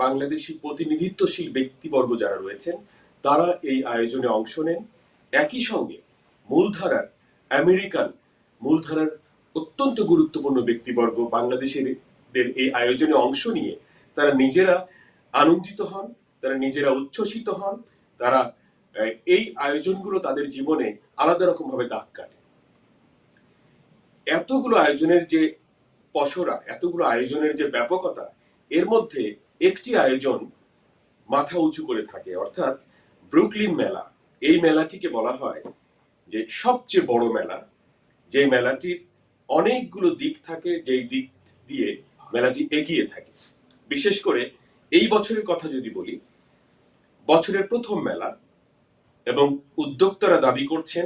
বাংলাদেশি প্রতিনিধিত্বশীল ব্যক্তিবর্গ যারা রয়েছেন তারা এই আয়োজনে অংশ নেন। একই সঙ্গে মূলধারার আমেরিকান মূলধারার অত্যন্ত গুরুত্বপূর্ণ ব্যক্তিবর্গ বাংলাদেশের এই আয়োজনে অংশ নিয়ে তারা নিজেরা আনন্দিত হন, তারা নিজেরা উচ্ছ্বসিত হন, তারা এই আয়োজনগুলো তাদের জীবনে আলাদা রকম ভাবে দাগ কাটে। এতগুলো আয়োজনের যে পসরা, এতগুলো আয়োজনের যে ব্যাপকতা, এর মধ্যে একটি আয়োজন মাথা উঁচু করে থাকে, অর্থাৎ ব্রুকলিন মেলা। এই মেলাটিকে বলা হয় যে সবচেয়ে বড় মেলা, যে মেলাটির অনেকগুলো দিক থাকে, যেই দিক দিয়ে মেলাটি এগিয়ে থাকে। বিশেষ করে এই বছরের কথা যদি বলি, বছরের প্রথম মেলা এবং উদ্যোক্তারা দাবি করছেন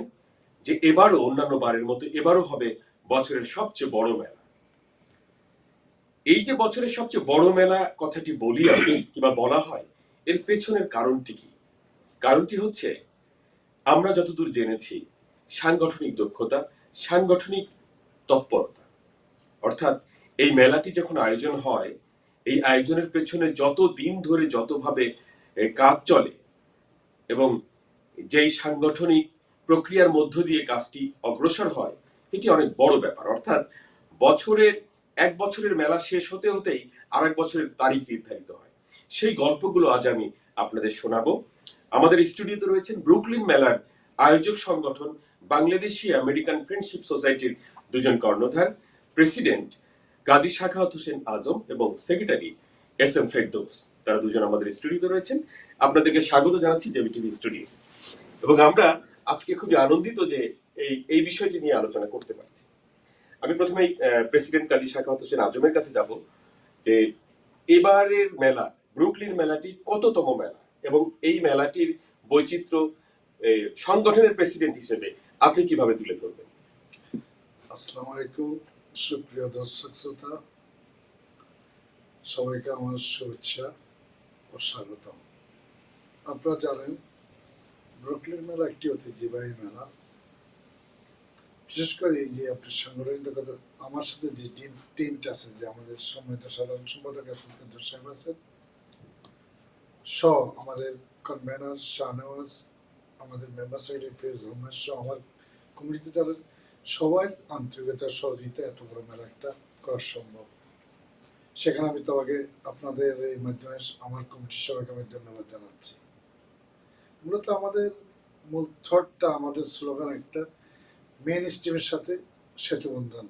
যে এবারও অন্যান্য বারের মতো এবারও হবে বছরের সবচেয়ে বড় মেলা। এই যে বছরের সবচেয়ে বড় মেলা কথাটি বলি আমি, কিংবা বলা হয়, এর পেছনের কারণটি কি? কারণটি হচ্ছে, আমরা যতদূর জেনেছি, সাংগঠনিক দক্ষতা, সাংগঠনিক তৎপরতা। অর্থাৎ এই মেলাটি যখন আয়োজন হয়, এই আয়োজনের পেছনে যত দিন ধরে যতভাবে কাজ চলে এবং যেই সাংগঠনিক প্রক্রিয়ার মধ্য দিয়ে কাজটি অগ্রসর হয়, এটি অনেক বড় ব্যাপার। অর্থাৎ এক বছরের মেলা শেষ হতে হতেই আরেক বছরের তারিখ নির্ধারিত হয়। সেই গল্পগুলো আজ আমি আপনাদের শোনাবো। আমাদের স্টুডিওতে রয়েছেন ব্রুকলিন মেলার আয়োজক সংগঠন বাংলাদেশি আমেরিকান ফ্রেন্ডশিপ সোসাইটির দুজন কর্ণধার, প্রেসিডেন্ট গাজী সাখাওয়াত হোসেন আজম এবং সেক্রেটারি এস এম ফেরদৌস। তারা দুজন আমাদের স্টুডিওতে রয়েছেন। আপনাদেরকে স্বাগত জানাচ্ছি জেবিটিভি স্টুডিও। এবং আমরা আজকে খুবই আনন্দিত যে এই বিষয়টি নিয়ে আলোচনা করতে পারছি। আমি প্রথমেই প্রেসিডেন্ট গাজী সাখাওয়াত হোসেন আজমের কাছে যাব যে এবারের মেলা, ব্রুকলিন মেলাটি কততম মেলা, এবং এই মেলাটির বৈচিত্র্য সংগঠনের প্রেসিডেন্ট হিসেবে আপনি কিভাবে তুলে ধরবেন? আসসালামু আলাইকুম, সুপ্রিয় দর্শক শ্রোতা, সবাইকে আমার শুভেচ্ছা ও স্বাগতম। আপনারা জানেন, ব্রুকলিন মেলা একটি ঐতিহ্যবাহী মেলা। বিশেষ করে এই যে আপনার সাংগঠনিক কথা, আমার সাথে যে টিমটা আছে, যে আমাদের সম্মানিত সাধারণ সম্পাদক আছেন ফেরদৌস সাহেব আছেন, আমাদের কনভেনার শাহনওয়াজ, আমাদের মেম্বার সেক্রেটারি ফিরোজ আহমেদ, আমার কমিটিতে যারা, সবার আন্তরিকতার সহযোগিতা এত বড় মেলা একটা করা সম্ভব। সেখানে আমি তোমাকে আপনাদের এই মাধ্যমে আমার কমিটির সবাইকে আমি ধন্যবাদ জানাচ্ছি। মূলত আমাদের মূল থটটা, আমাদের স্লোগান একটা, মেইন স্ট্রিমের সাথে সেতুবন্ধন।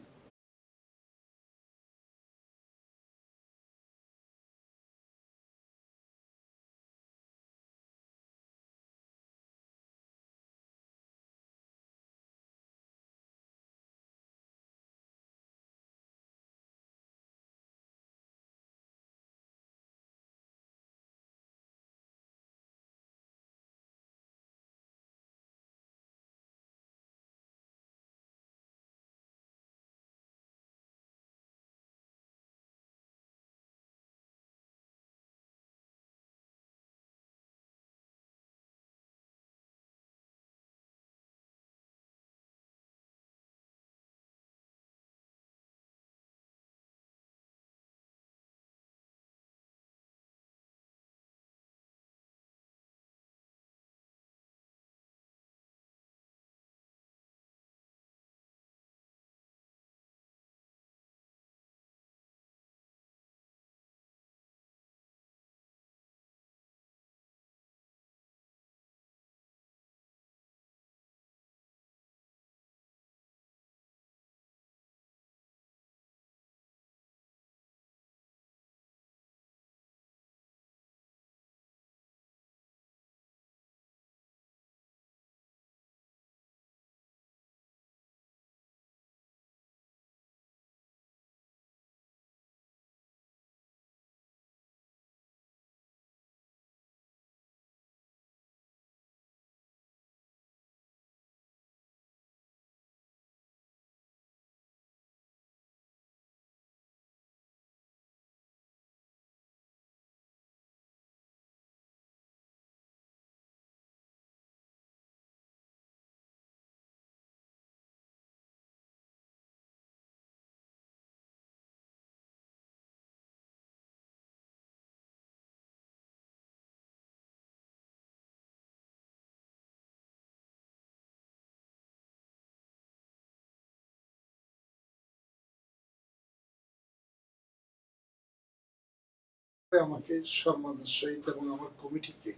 আমাকে সম্মানের সহিত এবং আমার কমিটিকে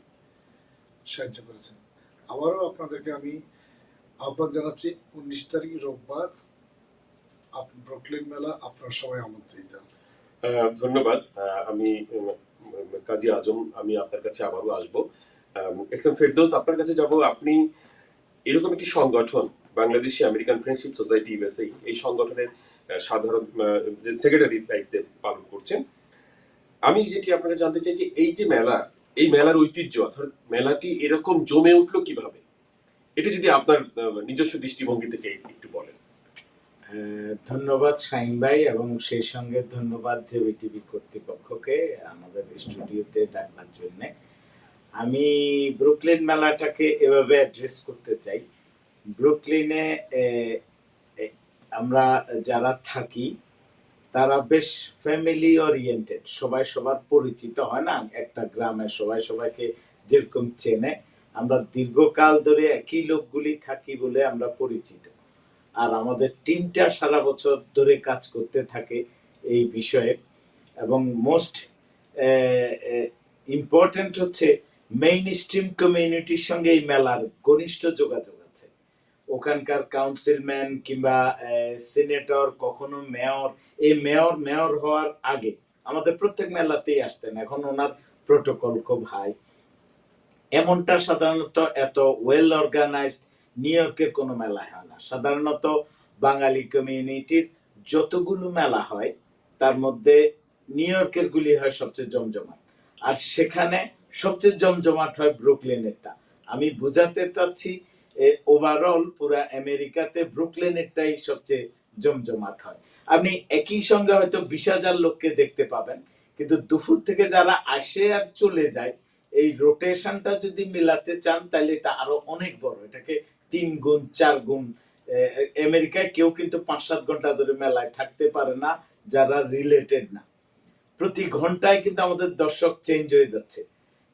সাহায্য করেছেন। আবারও আপনাদেরকে আমি আহ্বান জানাচ্ছি 19 তারিখ রোববার ব্রুকলিন মেলা, আপনারা সবাই আমন্ত্রিত। ধন্যবাদ। আমি কাজী আজম, আমি আপনার কাছে আবারও আসবো। এস এম ফেরদৌস, আপনার কাছে যাব। আপনি এরকম একটি সংগঠন, Bangladeshi American friendship society USA, এই সংগঠনের সাধারণ সেক্রেটারি দায়িত্বে পালন করছেন। আমি যেটি আপনাকে জানতে চাই যে এই যে মেলা, এই মেলার ঐতিহ্য অর্থাৎ মেলাটি এরকম জমে উঠলো কিভাবে, এটা যদি আপনার নিজস্ব দৃষ্টিভঙ্গি থেকে একটু বলেন। ধন্যবাদ শাহিন ভাই, এবং সেই সঙ্গে ধন্যবাদ জেবি টিভি কর্তৃপক্ষকে আমাদের স্টুডিওতে ডাকবার জন্য। আমি ব্রুকলিন মেলাটাকে এভাবে অ্যাড্রেস করতে চাই। ব্রুকলিনে আমরা যারা থাকি তারা বেশ ফ্যামিলি ওরিয়েন্টেড, সবাই সবার পরিচিত হয় না, একটা গ্রামে সবাই সবাইকে যেরকম চেনে, আমরা দীর্ঘকাল ধরে একই লোকগুলি থাকি বলে আমরা পরিচিত। আর আমাদের টিমটা সারা বছর ধরে কাজ করতে থাকে এই বিষয়ে। এবং মোস্ট ইম্পর্টেন্ট হচ্ছে মেইন স্ট্রিম কমিউনিটির সঙ্গে এই মেলার ঘনিষ্ঠ যোগাযোগ আছে। ওখানকার কাউন্সিলম্যান কিংবা সিনেটর, কখনো মেয়র, এই মেয়র হওয়ার আগে আমাদের প্রত্যেক মেলাতেই আসতেন, এখন ওনার প্রোটোকল খুব হাই। এমনটা সাধারণত এত ওয়েল অর্গানাইজড নিউ ইয়র্কের কোনো মেলায় হয় না। সাধারণত বাঙালি কমিউনিটির যতগুলো মেলা হয় তার মধ্যে নিউ ইয়র্কের গুলি হয় সবচেয়ে জমজমাট, আর সেখানে সবচেয়ে জমজমাট হয় ব্রুকলিনেরটা। আমি বোঝাতে চাচ্ছি ওভারঅল পুরা আমেরিকাতে ব্রুকলিনেরটাই সবচেয়ে জমজমাট হয়। আপনি একই সঙ্গে হয়তো 20,000 লোককে দেখতে পাবেন, কিন্তু দুপুর থেকে যারা আসে আর চলে যায়, এই রোটেশনটা যদি মিলাতে চান তাহলে এটা আরো অনেক বড়, এটাকে 3 গুণ 4 গুণ। আমেরিকায় কেউ কিন্তু 5-7 ঘন্টা ধরে মেলায় থাকতে পারে না যারা রিলেটেড না। প্রতি ঘন্টায় কিন্তু আমাদের দর্শক চেঞ্জ হয়ে যাচ্ছে।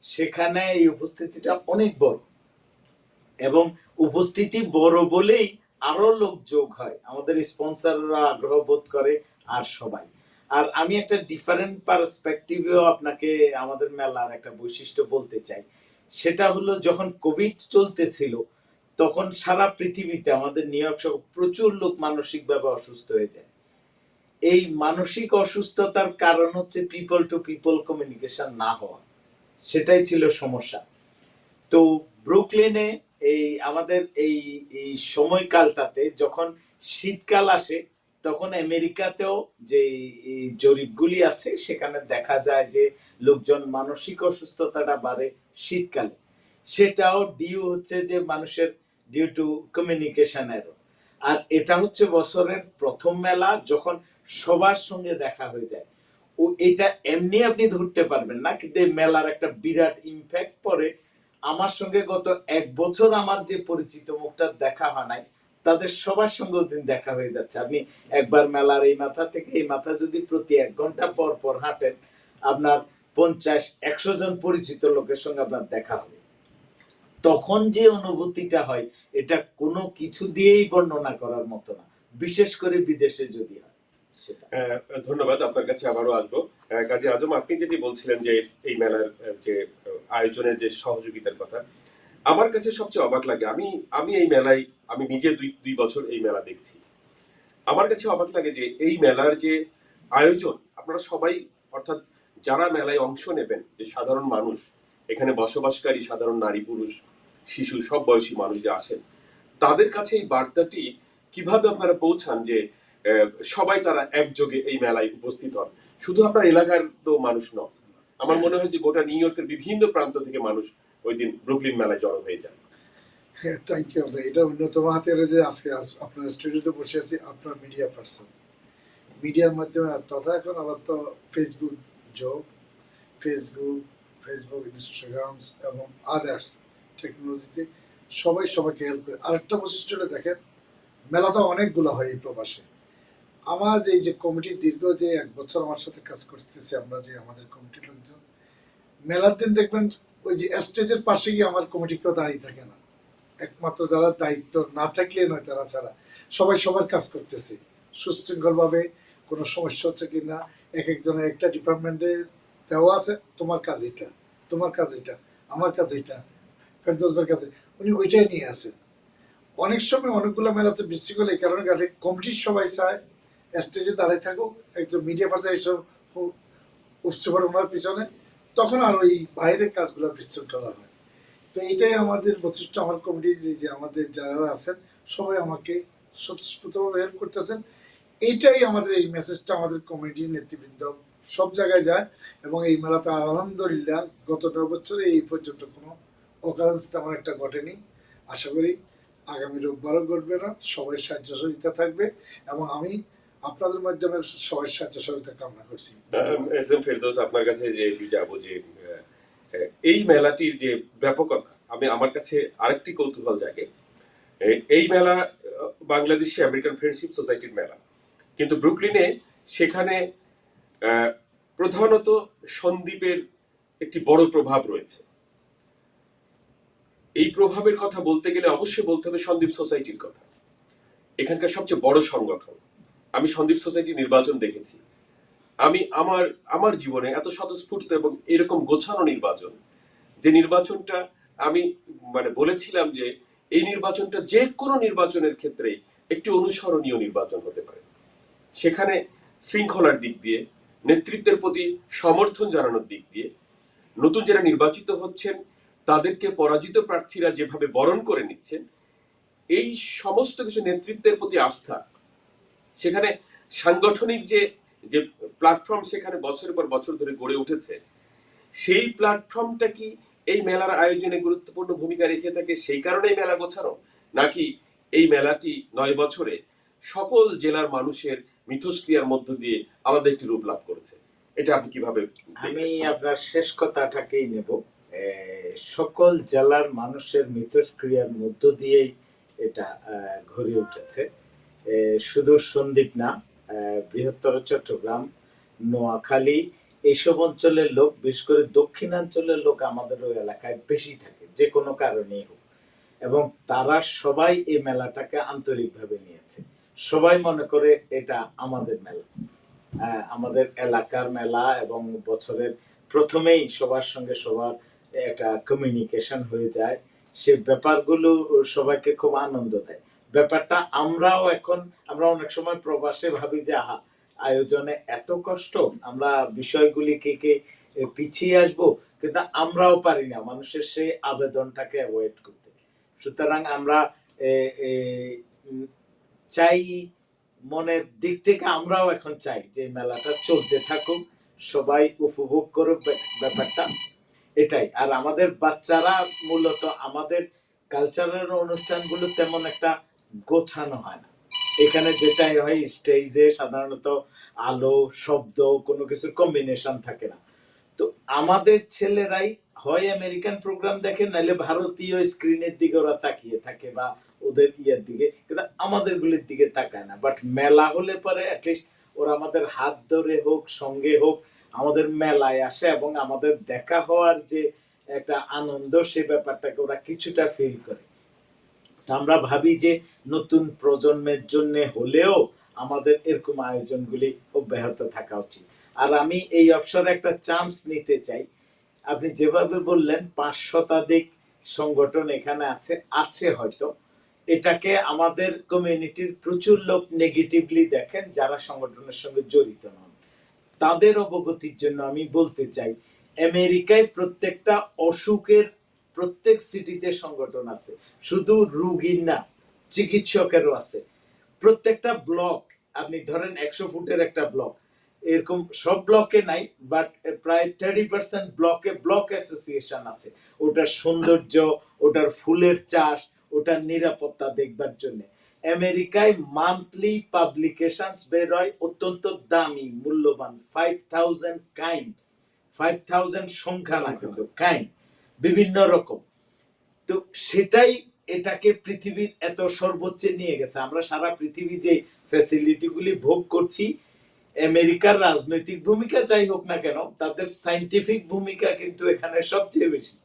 সেখানে এই উপস্থিতিটা অনেক বড়, এবং উপস্থিতি বড় বলেই আরো লোক যোগ হয়, আমাদের স্পন্সররা আগ্রহ বোধ করে, আর সবাই। আর আমি একটা ডিফারেন্ট পার্সপেক্টিভেও আপনাকে আমাদের মেলার একটা বৈশিষ্ট্য বলতে চাই। সেটা হলো যখন কোভিড চলতেছিল তখন সারা পৃথিবীতে আমাদের নিউ ইয়র্ক সহ প্রচুর লোক মানসিকভাবে অসুস্থ হয়ে যায়। এই মানসিক অসুস্থতার কারণ হচ্ছে পিপল টু পিপল কমিউনিকেশন না হওয়া, সেটাই ছিল সমস্যা। তো ব্রুকলিনে এই আমাদের এই সময়কালটাতে যখন শীতকাল আসে তখন আমেরিকাতেও যে জরিপগুলি আছে সেখানে দেখা যায় যে লোকজন মানসিক অসুস্থতাটা বাড়ে শীতকালে। সেটাও ডিউ হচ্ছে যে মানুষের ডিউ টু কমিউনিকেশন এরর। আর এটা হচ্ছে বছরের প্রথম মেলা যখন সবার সঙ্গে দেখা হয়ে যায়। ও এটা এমনি আপনি ধরতে পারবেন না, কিন্তু এই মেলার একটা বিরাট ইমপ্যাক্ট পড়ে। আমার সঙ্গে গত 1 বছর আমার যে পরিচিত মুখটা দেখা হয় নাই, তাদের সবার সঙ্গে দিন দেখা হয়ে যাচ্ছে। আপনি একবার মেলার এই মাথা থেকে এই মাথা যদি প্রতি 1 ঘন্টা পর পর হাঁটেন, আপনার 50-100 জন পরিচিত লোকের সঙ্গে আপনার দেখা হবে। তখন যে অনুভূতিটা হয় এটা কোনো কিছু দিয়েই বর্ণনা করার মতো না, বিশেষ করে বিদেশে যদি হয় সেটা। ধন্যবাদ, আপনার কাছে আবারও আসবো। কাজী আজম, আপনি যেটি বলছিলেন যে এই মেলার যে আয়োজনের যে সহযোগিতার কথা, আমার কাছে সবচেয়ে অবাক লাগে। আমি এই মেলায় আমি নিজে দুই বছর এই মেলা দেখছি। আমার কাছে অবাক লাগে যে এই মেলার যে আয়োজন, আপনারা সবাই অর্থাৎ যারা মেলায় অংশ নেবেন, যে সাধারণ মানুষ, এখানে বসবাসকারী সাধারণ নারী পুরুষ শিশু সব বয়সী মানুষ যে আসেন, তাদের কাছে এই বার্তাটি কিভাবে আপনারা পৌঁছান যে সবাই তারা একযোগে এই মেলায় উপস্থিত হন? শুধু আপনার এলাকার তো মানুষ নয়, আমার মনে হয় যে গোটা নিউ ইয়র্কের বিভিন্ন প্রান্ত থেকে মানুষ ওই দিন ব্রুকলিন মেলায় জড়ো হয়ে যান। হ্যাঁ, থ্যাংক ইউ। এটা অন্যতম হাতের যে আজকে আপনার স্টুডিওতে বসে আছি, আপনার মিডিয়া পার্সন, মিডিয়ার মাধ্যমে তথা এখন আবার তো ফেসবুক যোগ, ফেসবুক ইনস্টাগ্রাম এবং আদার্স টেকনোলজিতে সবাই সবাইকে হেল্প করে। আরেকটা বৈশিষ্ট্য হলে দেখেন, মেলা তো অনেকগুলো হয় এই প্রবাসে। আমার এই যে কমিটি দীর্ঘ যে 1 বছর আমার সাথে কাজ করতেছে, আমরা যে আমাদের কমিটির লোকজন মেলার দিন দেখবেন ওই যে স্টেজের পাশে গিয়ে আমার কমিটি কেউ দাঁড়িয়ে থাকে না। একমাত্র যারা দায়িত্ব না থাকলে নয় তারা ছাড়া সবাই সবার কাজ করতেছে সুশৃঙ্খলভাবে। কোনো সমস্যা হচ্ছে কিনা, এক একজনের একটা ডিপার্টমেন্টে দেওয়া আছে, তোমার কাজ এটা, তোমার কাজ এটা, আমার কাজ এটা, ফেরদৌস ভাইয়ের কাছে, উনি ওইটাই নিয়ে আসেন। অনেক সময় অনেকগুলো মেলাতে বিশৃঙ্খলা এই কারণে ঘটে, কমিটির সবাই চায় স্টেজে দাঁড়িয়ে থাকুক, একজন মিডিয়া পার্সন এইসব উপচে পড়ে ওনার পিছনে, তখন আর ওই বাইরের কাজগুলো বিশৃঙ্খলা হয়। তো এটাই আমাদের বৈশিষ্ট্য। আমার কমিটি যে আমাদের যারা আছেন সবাই আমাকে স্বতঃস্ফূর্তভাবে হেল্প করতেছেন। এইটাই আমাদের এই মেসেজটা আমাদের কমিটির নেতৃবৃন্দ সব জায়গায় যায়। এবং এই মেলাতে আলহামদুলিল্লাহ গত 9 বছরে এই পর্যন্ত কোনো অকারেন্স তেমন একটা ঘটেনি। আশা করি আগামী রোববারও ঘটবে না। সবাই সাহায্য সহযোগিতা থাকবে এবং আমি আপনাদের মাধ্যমে সবাই সাহায্য সহযোগিতা কামনা করছি। এস এম ফেরদৌস, আপনার কাছে যে যাবো যে এই মেলাটির যে ব্যাপকতা, আমার কাছে আরেকটি কৌতূহল জাগে। এই মেলা বাংলাদেশি আমেরিকান ফ্রেন্ডশিপ সোসাইটির মেলা, কিন্তু ব্রুকলিনে সেখানে প্রধানত সন্দ্বীপের একটি বড় প্রভাব রয়েছে। এই প্রভাবের কথা বলতে গেলে অবশ্যই বলতে হবে সন্দ্বীপ সোসাইটির কথা। এখানকার সবচেয়ে বড় সংগঠন। আমি সন্দ্বীপ সোসাইটি নির্বাচন দেখেছি। আমি আমার আমার জীবনে এত স্বতঃস্ফূর্ত এবং এরকম গোছানো নির্বাচন, যে নির্বাচনটা আমি বলেছিলাম যে এই নির্বাচনটা যে কোনো নির্বাচনের ক্ষেত্রে একটি অনুসরণীয় নির্বাচন হতে পারে। সেখানে শৃঙ্খলার দিক দিয়ে, নেতৃত্বের প্রতি সমর্থন জানানোর দিক দিয়ে, নতুন যারা নির্বাচিত হচ্ছেন তাদেরকে পরাজিত প্রার্থীরা যেভাবে বরণ করে নিচ্ছেন, এই সমস্ত কিছু নেতৃত্বের প্রতি আস্থা, সেখানে সাংগঠনিক যে যে প্ল্যাটফর্ম সেখানে বছরের পর বছর ধরে গড়ে উঠেছে, সেই প্ল্যাটফর্মটা কি এই মেলার আয়োজনে গুরুত্বপূর্ণ ভূমিকা রেখে থাকে, সেই কারণেই মেলা গোছানো, নাকি এই মেলাটি 9 বছরে সকল জেলার মানুষের মিথস্ক্রিয়ার মধ্য দিয়ে আলাদা একটি রূপ লাভ করেছে? এটা আপনি কিভাবে? আমি আপনার শেষ কথাটাকেই নেব। সকল জেলার মানুষের মিথস্ক্রিয়ার মধ্য দিয়েই এটা গড়ে উঠেছে। শুধু সন্দ্বীপ না, বৃহত্তর চট্টগ্রাম, নোয়াখালী, এইসব অঞ্চলের লোক, বিশেষ করে দক্ষিণাঞ্চলের লোক আমাদের ওই এলাকায় বেশি থাকে, যে কোনো কারণেই হোক, এবং তারা সবাই এই মেলাটাকে আন্তরিকভাবে নিয়েছে। সবাই মনে করে এটা আমাদের মেলা, আমাদের এলাকার মেলা, এবং বছরের প্রথমেই সবার সঙ্গে সবার একটা কমিউনিকেশন হয়ে যায়। সে ব্যাপারগুলো সবাইকে খুব আনন্দ দেয়। ব্যাপারটা আমরা অনেক সময় প্রবাসে ভাবি যে আহা, আয়োজনে এত কষ্ট, আমরা বিষয়গুলিকে পিছিয়ে আসবো, কিন্তু আমরাও পারি না মানুষের সেই আবেদনটাকে অ্যাভয়েড করতে। সুতরাং আমরা চাই, মনের দিক থেকে আমরাও এখন চাই যে মেলাটা চলতে থাকুক, সবাই উপভোগ করুক ব্যাপারটা, এটাই। আর আমাদের বাচ্চারা মূলত আমাদের কালচারাল অনুষ্ঠানগুলো তেমন একটা গোছানো হয় না। এখানে যেটাই হয়, স্টেজে সাধারণত আলো, শব্দ, কোনো কিছুর কম্বিনেশন থাকে না। তো আমাদের ছেলেরাই হয় আমেরিকান প্রোগ্রাম দেখে, নাহলে ভারতীয় স্ক্রিনের দিকে ওরা তাকিয়ে থাকে বা ওদের ইয়ের দিকে, কিন্তু আমাদের গুলির দিকে তাকায় না। বাট মেলা হলে পরে অ্যাটলিস্ট ওরা আমাদের হাত ধরে হোক, সঙ্গে হোক, আমাদের মেলায় আসে, এবং আমাদের দেখা হওয়ার যে একটা আনন্দ, সে ব্যাপারটাকে ওরা কিছুটা ফিল করে। আমরা ভাবি যে নতুন প্রজন্মের জন্য হলেও আমাদের এরকম আয়োজনগুলি অব্যাহত থাকা উচিত। আর আমি এই অবসরে একটা চান্স নিতে চাই। আপনি যেভাবে বললেন 5 শতাধিক সংগঠন এখানে আছে হয়তো, এটাকে আমাদের কমিউনিটির প্রচুর লোক নেগেটিভলি দেখেন, যারা সংগঠনের সঙ্গে জড়িত নন। তাদের অবগতির জন্য আমি বলতে চাই, আমেরিকায় প্রত্যেকটা অসুখের প্রত্যেক সিটিতে সংগঠন আছে, শুধু রোগীর না, চিকিৎসকেরও আছে। প্রত্যেকটা ব্লক, আপনি ধরেন 100 ফুটের একটা ব্লক, এরকম সব ব্লকে নাই, বাট প্রায় 30% ব্লকে ব্লক অ্যাসোসিয়েশন আছে। ওটার সৌন্দর্য, ওটার ফুলের চাষ, ওটার নিরাপত্তা দেখবার জন্য। আমেরিকায় মান্থলি পাবলিকেশনস বের হয়, অত্যন্ত দামি, মূল্যবান, 5000 কাইন্ড, 5000 সংখ্যা না, কিন্তু কাইন্ড, বিভিন্ন রকম। তো সেটাই এটাকে পৃথিবীর এত সর্বোচ্চে নিয়ে গেছে। আমরা সারা পৃথিবী যে ফ্যাসিলিটিগুলি ভোগ করছি, আমেরিকার রাজনৈতিক ভূমিকা যাই হোক না কেন, তাদের সায়েন্টিফিক ভূমিকা কিন্তু এখানে সবচেয়ে বেশি।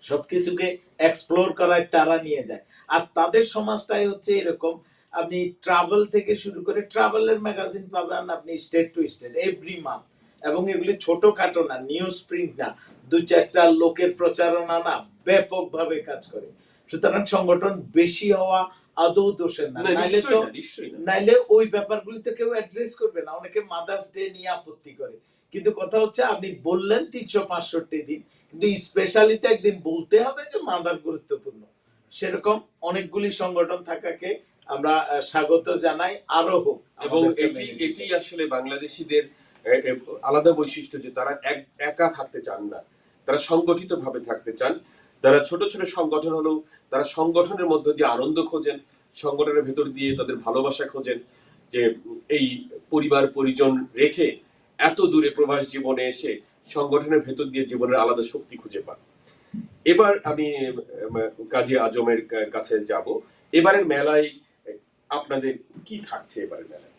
সবকিছুকে এক্সপ্লোর করায় তারা নিয়ে যায়। আর তাদের সমাজটাই হচ্ছে এরকম, আপনি ট্রাভেল থেকে শুরু করে ট্রাভেলের ম্যাগাজিন পাবেন আপনি state to state every month, এবং এগুলি ছোটখাটো না, নিউজ প্রিন্ট না, দুই চারটা লোকের প্রচারণা না, ব্যাপকভাবে কাজ করে। সুতরাং সংগঠন বেশি হওয়া আদৌ দোষের না, না, নাইলে নিশ্চয়ই তো না, নিশ্চয়ই না। নাইলে ওই ব্যাপারগুলি তো কেউ অ্যাড্রেস করবে না। অনেকে মাদার্স ডে নিয়ে আপত্তি করে, কিন্তু কথা হচ্ছে আপনি বললেন 365 দিন, কিন্তু স্পেশালি তো একদিন বলতে হবে যে মাদার গুরুত্বপূর্ণ। সেরকম অনেকগুলি সংগঠন থাকাকে আমরা স্বাগত জানাই, আরো হোক। এবং আমাদের এটি community এটি আসলে বাংলাদেশিদের আলাদা বৈশিষ্ট্য যে তারা একা থাকতে চান না, তারা সংগঠিত ভাবে থাকতে চান। তারা ছোট ছোট সংগঠন হলেও তারা সংগঠনের মধ্য দিয়ে আনন্দ খোঁজেন, সংগঠনের ভেতর দিয়ে তাদের ভালোবাসা খোঁজেন, যে এই পরিবার পরিজন রেখে এত দূরে প্রবাস জীবনে এসে সংগঠনের ভেতর দিয়ে জীবনের আলাদা শক্তি খুঁজে পান। এবার আমি কাজী আজমের কাছে যাব। এবারের মেলায় আপনাদের কি থাকছে এবারের মেলায়?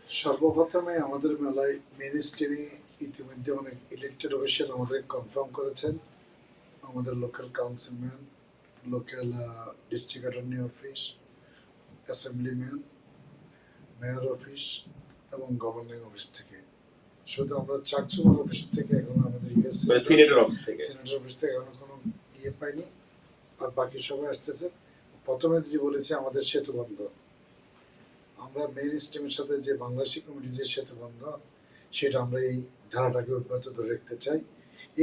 সর্বপ্রথমে আমাদের মেলায় মেন স্ট্রিমে ইতিমধ্যে অনেক ইলেক্টেড অফিসিয়াল আমাদের কনফার্ম করেছেন। আমাদের local councilman, local district attorney office, assemblyman, mayor office এবং গভর্নিং অফিস থেকে। শুধু আমরা চাকচুমার অফিস থেকে এখন আমাদের সিনেটের অফিস থেকে সিনেটের অফিস থেকে এখনো কোনো ইয়ে পাইনি, আর বাকি সবাই আসতেছে। প্রথমে যে বলেছি আমাদের সেতু বন্ধন, আমরা মেইন স্ট্রিমের সাথে যে বাংলাদেশি কমিটি যে সেতু বন্ধন, সেটা আমরা এই ধারাটাকে অব্যাহত ধরে রাখতে চাই।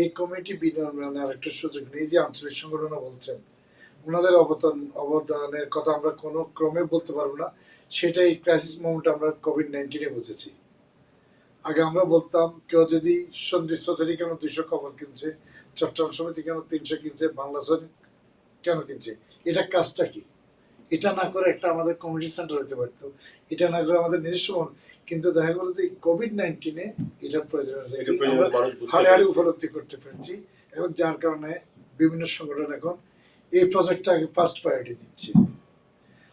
এই কমিটি বিনির্মাণে আরেকটা সুযোগ নেই, যে আঞ্চলিক সংগঠনও বলছেন ওনাদের অবদানের কথা আমরা কোনো ক্রমে বলতে পারবো না। সেটাই ক্রাইসিস মোমেন্ট আমরা কোভিড-19 বুঝেছি। আগে আমরা বলতাম কেউ যদি সন্ধি সোসাইটি কেন 200 কভার কিনছে, চট্টগ্রাম সমিতি কেন 300 কিনছে, বাংলাদেশ কেন কিনছে, এটা কাজটা কি? এটা না করে একটা আমাদের কমিউনিটি সেন্টার হতে পারতো, এটা না করে আমাদের নিজস্ব। কিন্তু দেখা গেল যে কোভিড-19 এটার প্রয়োজন হাড়ে হাড়ে উপলব্ধি করতে পারছি, এবং যার কারণে বিভিন্ন সংগঠন এখন এই প্রজেক্টটাকে ফার্স্ট প্রায়োরিটি দিচ্ছে।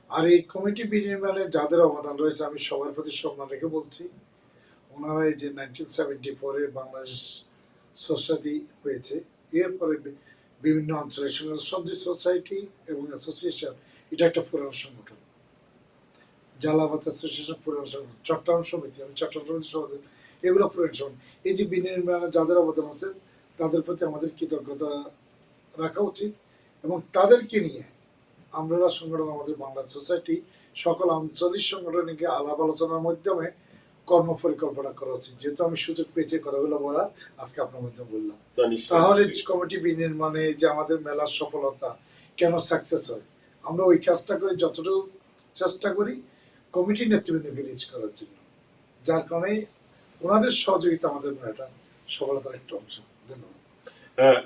আর এই কমিটি বিনির্মাণে যাদের অবদান রয়েছে আমি সবার প্রতি সম্মান রেখে বলছি, ওনারা এই যে 1974-এ বাংলাদেশ সোসাইটি হয়েছে, এরপরে বিভিন্ন অঞ্চলের সঙ্গে সন্ধি সোসাইটি এবং অ্যাসোসিয়েশন, এটা একটা পুরানো সংগঠন। জালাবাদ অ্যাসোসিয়েশন পুরানো সংগঠন, চট্টগ্রাম সমিতি, আমি চট্টগ্রাম সমিতির সভাপতি, এগুলো পুরানো সংগঠন। এই যে বিনির্মাণে যাদের অবদান আছে তাদের প্রতি আমাদের কৃতজ্ঞতা রাখা উচিত, এবং তাদেরকে নিয়ে আমরা সংগঠন আমাদের বাংলা সোসাইটি সকল আঞ্চলিক সংগঠনকে আলাপ আলোচনার মাধ্যমে কর্ম পরিকল্পনা করা উচিত। যেহেতু আমি সুযোগ পেয়েছি কথাগুলো বলার, আজকে আপনার মধ্যে বললাম। তাহলে কমিটি বিনির্মাণে যে আমাদের মেলার সফলতা কেন সাকসেস হয়, আমরা ওই কাজটা করে যতটুকু চেষ্টা করি কমিটির নেতৃবৃন্দকে রিচ করার জন্য, যার কারণে ওনাদের সহযোগিতা আমাদের মেলাটা সফলতার একটা অংশ। ধন্যবাদ।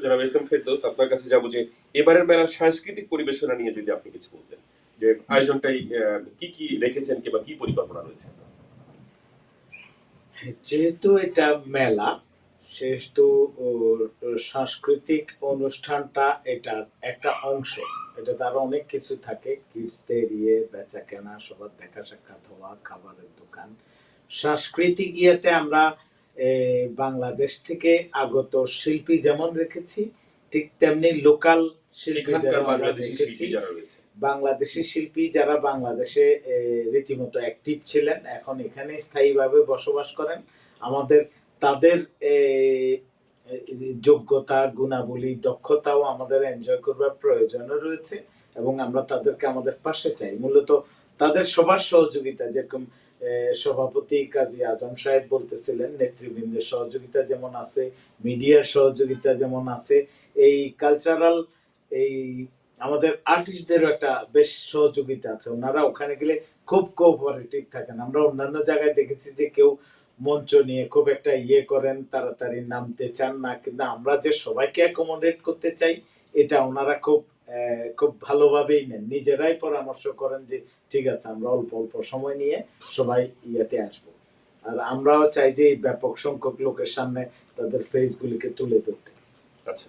জনাব এস এম ফেরদৌস, আপনার কাছে যাবো যে এবারের মেলার সাংস্কৃতিক পরিবেশনা নিয়ে যদি আপনি কিছু বলতেন, যে আয়োজনটাই কি কি রেখেছেন কিংবা কি পরিকল্পনা রয়েছে? যেহেতু এটা মেলা, সেহেতু সাংস্কৃতিক অনুষ্ঠানটা এটা একটা অংশ। এটা তার অনেক কিছু থাকে, কিডসদের বেচা কেনা, সবার দেখা সাক্ষাৎ হওয়া, খাবারের দোকান। সাংস্কৃতিক ইয়েতে আমরা বাংলাদেশ থেকে আগত শিল্পী যেমন রেখেছি, ঠিক তেমনি লোকাল বাংলাদেশি শিল্পী যারা বাংলাদেশে রীতিমতো অ্যাক্টিভ ছিলেন, এখন এখানে স্থায়ীভাবে বসবাস করেন। আমাদের তাদের যোগ্যতা, গুণাবলী, দক্ষতাও আমাদের এনজয় করবার প্রয়োজন রয়েছে, এবং আমরা তাদেরকে আমাদের পাশে চাই। মূলত তাদের সবার সহযোগিতা, যেরকম সভাপতি কাজী আজম সাহেব বলতেছিলেন, নেতৃবৃন্দের সহযোগিতা যেমন আছে, মিডিয়ার সহযোগিতা যেমন আছে, এই কালচারাল এই আমাদের আর্টিস্টদেরও একটা বেশ সহযোগিতা আছে। ওনারা ওখানে গেলে খুব কোঅপারেটিভ থাকেন। আমরা অন্যান্য জায়গায় দেখেছি যে কেউ মঞ্চ নিয়ে খুব একটা ইয়ে করেন, তাড়াতাড়ি নামতে চান না, কিন্তু আমরা যে সবাইকে অ্যাকোমোডেট করতে চাই এটা ওনারা খুব খুব ভালোভাবেই নেন। নিজেরাই পরামর্শ করেন যে ঠিক আছে, আমরা অল্প অল্প সময় নিয়ে সবাই ইয়েতে আসবো। আর আমরাও চাই যে ব্যাপক সংখ্যক লোকের সামনে তাদের ফেসগুলিকে তুলে ধরতে। আচ্ছা,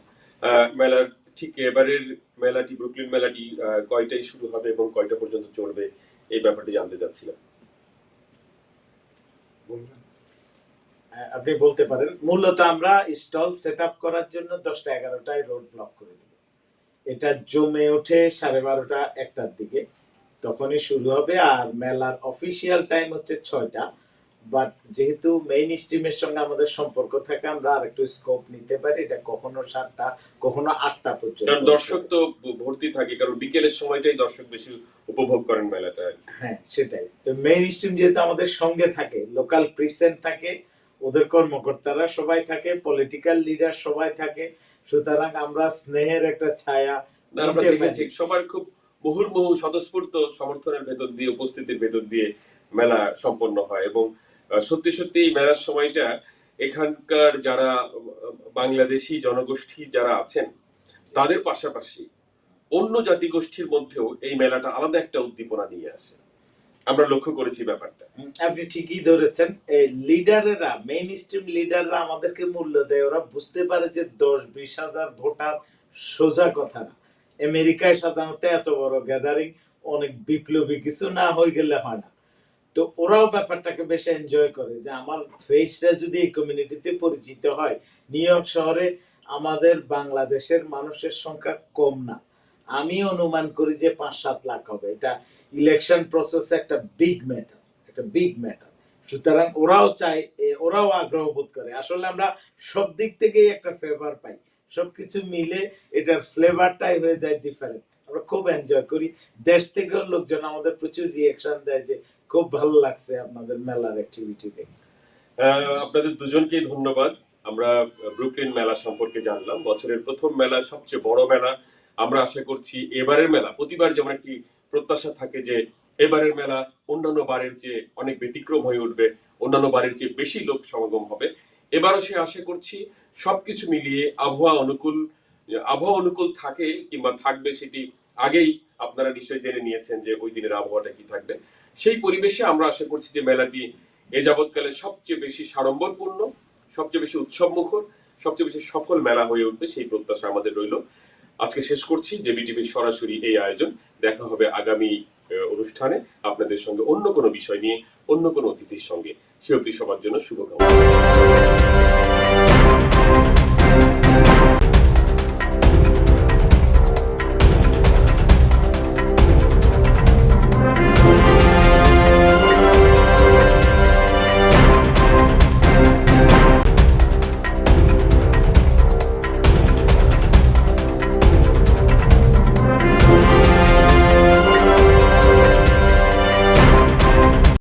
মেলার ঠিক এবারের মেলাটি, ব্রুকলিন মেলাটি কয়টায় শুরু হবে এবং কয়টা পর্যন্ত চলবে, এই ব্যাপারটি জানতে চাচ্ছিলাম। আপনি বলতে পারেন। মূলত আমরা স্টল সেট আপ করার জন্য 10টা-11টায় রোড ব্লক করে দেব। এটা জমে ওঠে 12:30-1টার দিকে, তখনই শুরু হবে। আর মেলার অফিসিয়াল টাইম হচ্ছে 6টা। বাট যেহেতু মেইন স্ট্রিমের সঙ্গে আমাদের সম্পর্ক থাকে, আমরা আর একটু স্কোপ নিতে পারি। এটা কখনো 7টা কখনো 8টা পর্যন্ত। কারণ দর্শক তো ভর্তি থাকে, কারণ বিকেলের সময়টাই দর্শক বেশি উপভোগ করেন মেলাটা। হ্যাঁ সেটাই। তো মেইন স্ট্রিম যেহেতু আমাদের সঙ্গে থাকে, লোকাল প্রেসিডেন্ট থাকে, ওদের কর্মকর্তারা সবাই থাকে, পলিটিক্যাল লিডার সবাই থাকে, সুতরাং আমরা স্নেহের একটা ছায়া আমরা নিতে দেখেছি পারি। সবার খুব মুহুর্মুহু স্বতঃস্ফূর্ত সমর্থনের ভেতর দিয়ে, উপস্থিতির ভেতর দিয়ে মেলা সম্পন্ন হয়। এবং সত্যি সত্যি এই মেলার সময়টা এখানকার যারা বাংলাদেশি জনগোষ্ঠী যারা আছেন তাদের পাশাপাশি অন্য জাতিগোষ্ঠীর মধ্যেও এই মেলাটা আলাদা একটা উদ্দীপনা নিয়ে আসে। আমরা লক্ষ্য করেছি ব্যাপারটা। আপনি ঠিকই ধরেছেন। এই লিডারেরা, মেইন স্ট্রিম লিডাররা আমাদেরকে মূল্য দেয়। ওরা বুঝতে পারে যে 10-20 হাজার ভোটার সোজা কথা না। আমেরিকায় সাধারণত এত বড় গ্যাদারিং অনেক বিপ্লবী কিছু না হয়ে গেলে হয় না। তো ওরাও ব্যাপারটাকে বেশ এনজয় করে যে আমার ফেসটা যদি এই কমিউনিটিতে পরিচিত হয়। নিউ ইয়র্ক শহরে আমাদের বাংলাদেশের মানুষের সংখ্যা কম না, আমি অনুমান করি যে 5-7 লাখ হবে। এটা ইলেকশন প্রসেসে একটা বিগ ম্যাটার, একটা বিগ ম্যাটার। সুতরাং ওরাও চায়, ওরাও আগ্রহ বোধ করে। আসলে আমরা সব দিক থেকেই একটা ফেভার পাই, সবকিছু মিলে এটার ফ্লেভারটাই হয়ে যায় ডিফারেন্ট। আমরা খুব এনজয় করি। দেশ থেকেও লোকজন আমাদের প্রচুর রিয়েকশন দেয় যে খুব ভালো লাগছে আপনাদের মেলার অ্যাক্টিভিটি দেখে। আপনাদের দুজনকেই ধন্যবাদ। আমরা ব্রুকলিন মেলা সম্পর্কে জানলাম, বছরের প্রথম মেলা, সবচেয়ে বড় মেলা। আমরা আশা করছি এবারের মেলা, প্রতিবার যেমন একটি প্রত্যাশা থাকে যে এবারের মেলা অন্যান্য বারের চেয়ে অনেক ব্যতিক্রম হয়ে উঠবে, অন্যান্য বারের চেয়ে বেশি লোক সমাগম হবে। এবারও সে আশা করছি সবকিছু মিলিয়ে আবহাওয়া অনুকূল থাকে কিংবা থাকবে সেটি আগেই আপনারা নিশ্চয়ই জেনে নিয়েছেন যে ওই দিনের আবহাওয়াটা কি থাকবে। সেই পরিবেশে আমরা আশা করছি যে মেলাটি এ যাবৎকালে সবচেয়ে বেশি সাড়ম্বরপূর্ণ, সবচেয়ে বেশি উৎসব মুখর, সবচেয়ে বেশি সফল মেলা হয়ে উঠবে, সেই প্রত্যাশা আমাদের রইল। আজকে শেষ করছি জেবিটিভির সরাসরি এই আয়োজন। দেখা হবে আগামী অনুষ্ঠানে আপনাদের সঙ্গে অন্য কোনো বিষয় নিয়ে, অন্য কোনো অতিথির সঙ্গে। সে অবধি সবার জন্য শুভকামনা।